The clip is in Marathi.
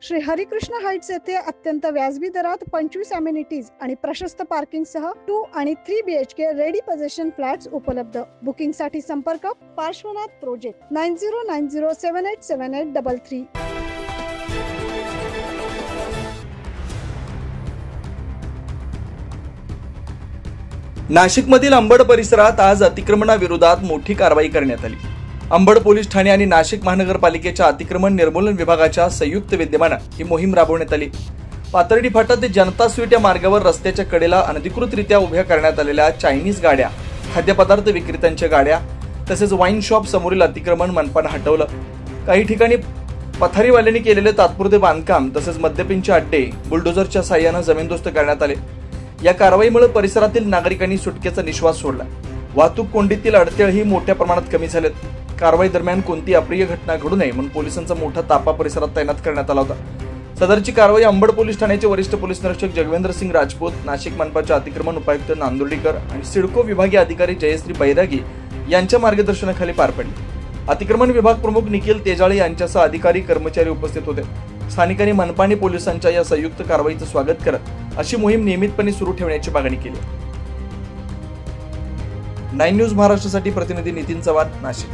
श्री हरिकृष्ण हाइट्स येथे अत्यंत व्याजबी दरात 25 अमेनिटीज आणि प्रशस्त पार्किंग सह 2 आणि 3 BHK रेडी पोझिशन फ्लॅट्स उपलब्ध। बुकिंग साठी संपर्क पार्श्वनाथ प्रोजेक्ट 9090787833। नाशिकमधील अंबड परिसरात आज अतिक्रमणाविरोधात मोठी कारवाई करण्यात आली। अंबड पोलीस ठाणे आणि नाशिक महानगरपालिकेच्या अतिक्रमण निर्मूलन विभागाच्या संयुक्त विद्यमाने ही मोहीम राबवण्यात आली। पाथर्डी फाटा ते जनता स्वीट या मार्गावर रस्त्याच्या कडेला अनधिकृतरित्या उभ्या करण्यात आलेल्या चायनीज गाड्या, खाद्यपदार्थ विक्रेत्यांच्या गाड्या तसेच वाईन शॉप समोरील अतिक्रमण मनपाने हटवलं। काही ठिकाणी पथारीवाल्यांनी केलेले तात्पुरते बांधकाम तसेच मद्यपींचे अड्डे बुलडोझरच्या साहाय्याने जमीनदोस्त करण्यात आले। या कारवाईमुळे परिसरातील नागरिकांनी सुटकेचा निश्वास सोडला। वाहतूक कोंडीतील अडथळेही मोठ्या प्रमाणात कमी झालेत। कारवाई दरम्यान कोणती अप्रिय घटना घडू नये म्हणून पोलिसांचा मोठा ताफा परिसरात तैनात करण्यात आला होता। सदरची कारवाई अंबड पोलीस ठाण्याचे वरिष्ठ पोलीस निरीक्षक जगवेंद्र सिंग राजपूत, नाशिक मनपाचे अतिक्रमण उपायुक्त नांदुर्डीकर आणि सिडको विभागीय अधिकारी जयश्री बैरागी यांच्या मार्गदर्शनाखाली पार पडली। अतिक्रमण विभाग प्रमुख निखिल तेजाळे यांच्यासह अधिकारी कर्मचारी उपस्थित होते। स्थानिकांनी मनपा आणि पोलिसांच्या या संयुक्त कारवाईचं स्वागत करत अशी मोहीम नियमितपणे सुरू ठेवण्याची मागणी केली। 9 न्यूज महाराष्ट्रासाठी प्रतिनिधी नितीन चव्हाण, नाशिक।